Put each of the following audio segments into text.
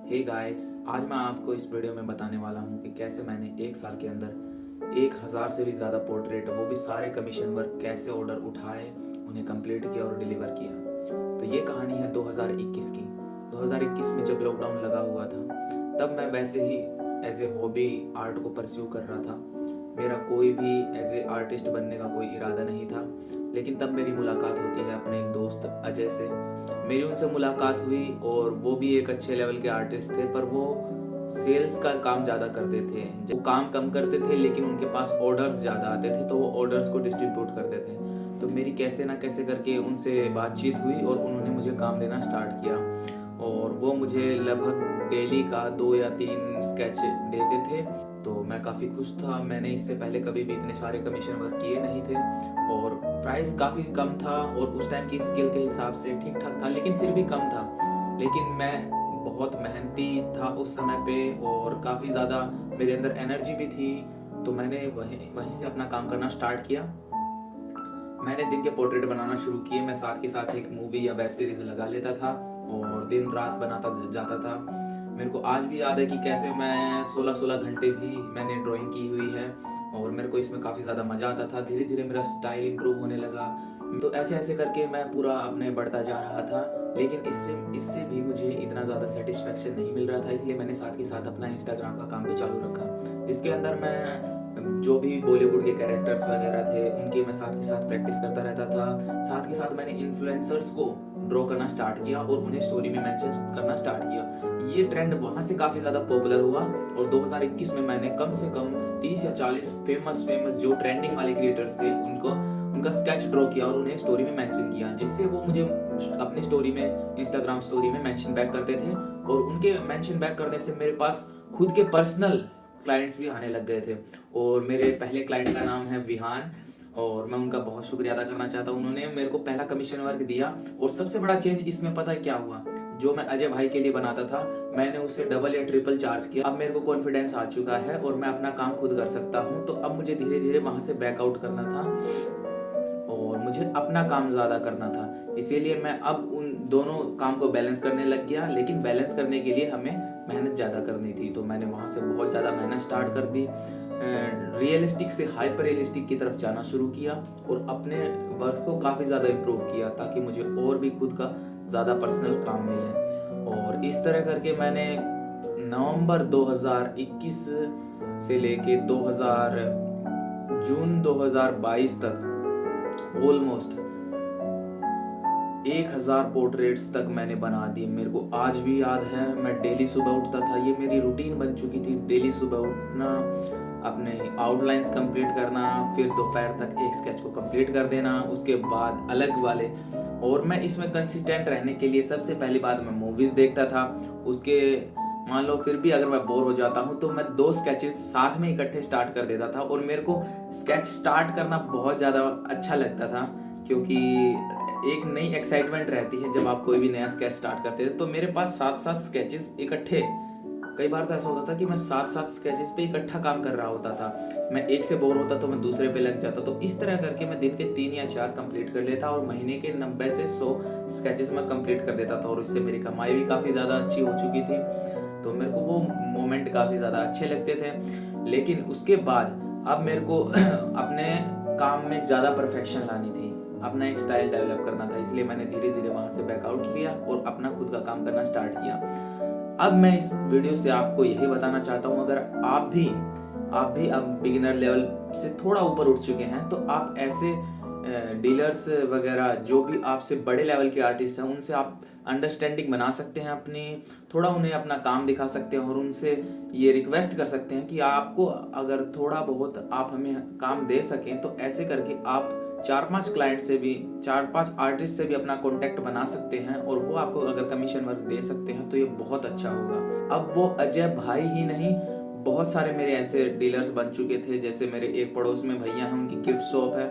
Hey guys, आज मैं आपको इस वीडियो में बताने वाला हूँ कि कैसे मैंने एक साल के अंदर 1000 से भी ज़्यादा पोर्ट्रेट, वो भी सारे कमीशन वर्क, कैसे ऑर्डर उठाए, उन्हें कंप्लीट किया और डिलीवर किया। तो ये कहानी है 2021 की। 2021 में जब लॉकडाउन लगा हुआ था, तब मैं वैसे ही एज ए हॉबी आर्ट को परस्यू कर रहा था। मेरा कोई भी एज ए आर्टिस्ट बनने का कोई इरादा नहीं था, लेकिन तब मेरी मुलाकात होती है अपने एक दोस्त अजय से। मेरी उनसे मुलाकात हुई और वो भी एक अच्छे लेवल के आर्टिस्ट थे, पर वो सेल्स का काम ज़्यादा करते थे। वो काम कम करते थे, लेकिन उनके पास ऑर्डर्स ज़्यादा आते थे, तो वो ऑर्डर्स को डिस्ट्रीब्यूट करते थे। तो मेरी कैसे ना कैसे करके उनसे बातचीत हुई और उन्होंने मुझे काम देना स्टार्ट किया। और वो मुझे लगभग डेली का 2 या 3 स्केच देते थे, तो मैं काफ़ी खुश था। मैंने इससे पहले कभी भी इतने सारे कमीशन वर्क किए नहीं थे और प्राइस काफ़ी कम था और उस टाइम की स्किल के हिसाब से ठीक ठाक था, लेकिन फिर भी कम था। लेकिन मैं बहुत मेहनती था उस समय पे और काफ़ी ज़्यादा मेरे अंदर एनर्जी भी थी, तो मैंने वहीं वहीं से अपना काम करना स्टार्ट किया। मैंने दिन के पोर्ट्रेट बनाना शुरू किए। मैं साथ के साथ एक मूवी या वेब सीरीज़ लगा लेता था और दिन रात बनाता जाता था। मेरे को आज भी याद है कि कैसे मैं 16-16 घंटे भी मैंने ड्राइंग की हुई है और मेरे को इसमें काफ़ी ज़्यादा मज़ा आता था। धीरे धीरे मेरा स्टाइल इम्प्रूव होने लगा। तो ऐसे ऐसे करके मैं पूरा अपने बढ़ता जा रहा था, लेकिन इससे इससे भी मुझे इतना ज़्यादा सेटिस्फेक्शन नहीं मिल रहा था। इसलिए मैंने साथ के साथ अपना इंस्टाग्राम का काम भी चालू रखा, जिसके अंदर मैं जो भी बॉलीवुड के कैरेक्टर्स वगैरह थे उनकी मैं साथ के साथ प्रैक्टिस करता रहता था। साथ के साथ मैंने इन्फ्लुएंसर्स को ड्रॉ करना स्टार्ट किया और उन्हें स्टोरी में मेंशन करना स्टार्ट किया। ये ट्रेंड वहाँ से काफ़ी ज़्यादा पॉपुलर हुआ और 2021 में मैंने कम से कम 30 या 40 फेमस जो ट्रेंडिंग वाले क्रिएटर्स थे उनको उनका स्केच ड्रॉ किया और उन्हें स्टोरी में मेंशन किया, जिससे वो मुझे अपनी स्टोरी में, इंस्टाग्राम स्टोरी में मेंशन बैक करते थे। और उनके मेंशन बैक करने से मेरे पास खुद के पर्सनल क्लाइंट्स भी आने लग गए थे। और मेरे पहले क्लाइंट का नाम है विहान और मैं उनका बहुत शुक्रिया अदा करना चाहता हूँ। उन्होंने मेरे को पहला कमीशन वर्क दिया और सबसे बड़ा चेंज इसमें पता है क्या हुआ? जो मैं अजय भाई के लिए बनाता था, मैंने उससे डबल या ट्रिपल चार्ज किया। अब मेरे को कॉन्फिडेंस आ चुका है और मैं अपना काम खुद कर सकता हूँ। तो अब मुझे धीरे धीरे वहां से बैकआउट करना था और मुझे अपना काम ज़्यादा करना था। इसीलिए मैं अब उन दोनों काम को बैलेंस करने लग गया, लेकिन बैलेंस करने के लिए हमें मेहनत ज़्यादा करनी थी। तो मैंने वहाँ से बहुत ज़्यादा मेहनत स्टार्ट कर दी, रियलिस्टिक से हाइपर रियलिस्टिक की तरफ जाना शुरू किया और अपने वर्क को काफ़ी ज़्यादा इम्प्रूव किया, ताकि मुझे और भी खुद का ज़्यादा पर्सनल काम मिले। और इस तरह करके मैंने नवंबर 2021 से लेके जून 2022 तक ऑलमोस्ट 1000 पोर्ट्रेट्स तक मैंने बना दिए। मेरे को आज भी याद है, मैं डेली सुबह उठता था, ये मेरी रूटीन बन चुकी थी। डेली सुबह उठना, अपने आउटलाइंस कंप्लीट करना, फिर दोपहर तक एक स्केच को कंप्लीट कर देना, उसके बाद अलग वाले। और मैं इसमें कंसिस्टेंट रहने के लिए सबसे पहली बात मैं मूवीज़ देखता था। उसके मान लो फिर भी अगर मैं बोर हो जाता हूँ तो मैं 2 स्केचेस साथ में इकट्ठे स्टार्ट कर देता था। और मेरे को स्केच स्टार्ट करना बहुत ज़्यादा अच्छा लगता था, क्योंकि एक नई एक्साइटमेंट रहती है जब आप कोई भी नया स्केच स्टार्ट करते हैं। तो मेरे पास 7-7 स्केचेस इकट्ठे, कई बार तो ऐसा होता था कि मैं 7-7 स्केचेस पे इकट्ठा काम कर रहा होता था। मैं एक से बोर होता तो मैं दूसरे पे लग जाता। तो इस तरह करके मैं दिन के 3 या 4 कंप्लीट कर लेता और महीने के 90 से 100 स्केचेस मैं कंप्लीट कर देता था। और इससे मेरी कमाई भी काफ़ी ज़्यादा अच्छी हो चुकी थी। तो मेरे को वो मोमेंट काफ़ी ज़्यादा अच्छे लगते थे। लेकिन उसके बाद अब मेरे को अपने काम में ज़्यादा परफेक्शन लानी थी, अपना एक स्टाइल डेवलप करना था। इसलिए मैंने धीरे धीरे वहाँ से बैकआउट लिया और अपना खुद का काम करना स्टार्ट किया। अब मैं इस वीडियो से आपको यही बताना चाहता हूँ, अगर आप भी अब बिगिनर लेवल से थोड़ा ऊपर उठ चुके हैं, तो आप ऐसे डीलर्स वगैरह जो भी आपसे बड़े लेवल के आर्टिस्ट हैं, उनसे आप अंडरस्टैंडिंग बना सकते हैं अपनी, थोड़ा उन्हें अपना काम दिखा सकते हैं और उनसे ये रिक्वेस्ट कर सकते हैं कि आपको अगर थोड़ा बहुत आप हमें काम दे सकें, तो ऐसे करके आप 4-5 क्लाइंट से भी, 4-5 आर्टिस्ट से भी अपना कॉन्टेक्ट बना सकते हैं और वो आपको अगर कमीशन वर्क दे सकते हैं तो ये बहुत अच्छा होगा। अब वो अजय भाई ही नहीं, बहुत सारे मेरे ऐसे डीलर्स बन चुके थे। जैसे मेरे एक पड़ोस में भैया हैं, उनकी गिफ्ट शॉप है,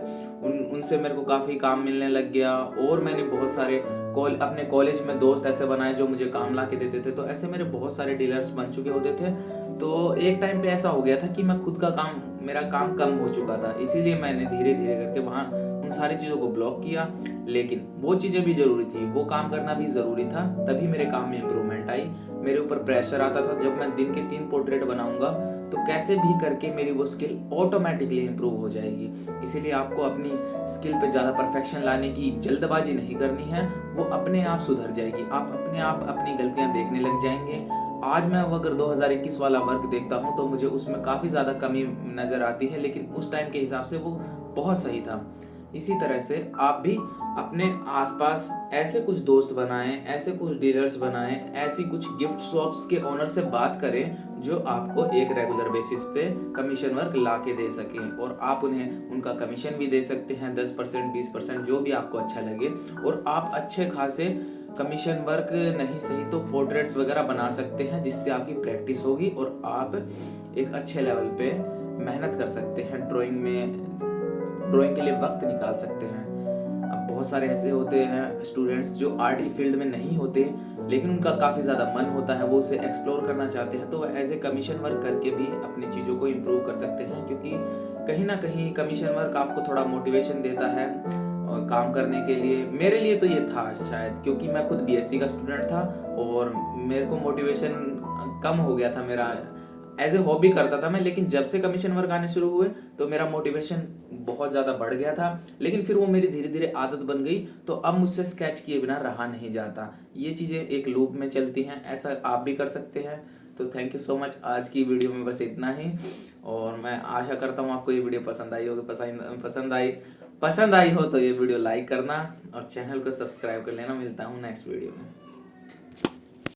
उनसे मेरे को काफ़ी काम मिलने लग गया। और मैंने बहुत सारे अपने कॉलेज में दोस्त ऐसे बनाए जो मुझे काम ला के देते थे। तो ऐसे मेरे बहुत सारे डीलर्स बन चुके होते थे। तो एक टाइम पे ऐसा हो गया था कि मैं खुद का काम, मेरा काम कम हो चुका था। इसीलिए मैंने धीरे धीरे करके वहाँ उन सारी चीज़ों को ब्लॉक किया। लेकिन वो चीज़ें भी ज़रूरी थी, वो काम करना भी ज़रूरी था, तभी मेरे काम में इम्प्रूवमेंट आई। मेरे ऊपर प्रेशर आता था जब मैं दिन के 3 पोर्ट्रेट बनाऊंगा तो कैसे भी करके मेरी वो स्किल ऑटोमेटिकली इंप्रूव हो जाएगी। इसीलिए आपको अपनी स्किल पे ज़्यादा परफेक्शन लाने की जल्दबाजी नहीं करनी है, वो अपने आप सुधर जाएगी। आप अपने आप अपनी गलतियां देखने लग जाएंगे। आज मैं अगर 2021 वाला वर्क देखता हूँ तो मुझे उसमें काफ़ी ज़्यादा कमी नज़र आती है, लेकिन उस टाइम के हिसाब से वो बहुत सही था। इसी तरह से आप भी अपने आसपास ऐसे कुछ दोस्त बनाएं, ऐसे कुछ डीलर्स बनाएं, ऐसी कुछ गिफ्ट शॉप्स के ओनर से बात करें जो आपको एक रेगुलर बेसिस पे कमीशन वर्क ला के दे सकें, और आप उन्हें उनका कमीशन भी दे सकते हैं 10%, 20%, जो भी आपको अच्छा लगे। और आप अच्छे खासे कमीशन वर्क नहीं सही तो पोर्ट्रेट्स वगैरह बना सकते हैं, जिससे आपकी प्रैक्टिस होगी और आप एक अच्छे लेवल पे मेहनत कर सकते हैं। ड्राइंग के लिए वक्त निकाल सकते हैं। अब बहुत सारे ऐसे होते हैं स्टूडेंट्स जो आर्ट की फील्ड में नहीं होते, लेकिन उनका काफ़ी ज़्यादा मन होता है, वो उसे एक्सप्लोर करना चाहते हैं, तो वो एज ए कमीशन वर्क करके भी अपनी चीज़ों को इम्प्रूव कर सकते हैं। क्योंकि कहीं ना कहीं कमीशन वर्क आपको थोड़ा मोटिवेशन देता है और काम करने के लिए। मेरे लिए तो ये था शायद, क्योंकि मैं खुद बीएससी का स्टूडेंट था और मेरे को मोटिवेशन कम हो गया था। मेरा एज ए हॉबी करता था मैं, लेकिन जब से कमीशन वर्क आने शुरू हुए तो मेरा मोटिवेशन बहुत ज़्यादा बढ़ गया था। लेकिन फिर वो मेरी धीरे धीरे आदत बन गई, तो अब मुझसे स्केच किए बिना रहा नहीं जाता। ये चीज़ें एक लूप में चलती हैं, ऐसा आप भी कर सकते हैं। तो थैंक यू सो मच। आज की वीडियो में बस इतना ही, और मैं आशा करता हूँ आपको ये वीडियो पसंद आई होगी। पसंद आई हो तो ये वीडियो लाइक करना और चैनल को सब्सक्राइब कर लेना। मिलता हूँ नेक्स्ट वीडियो में।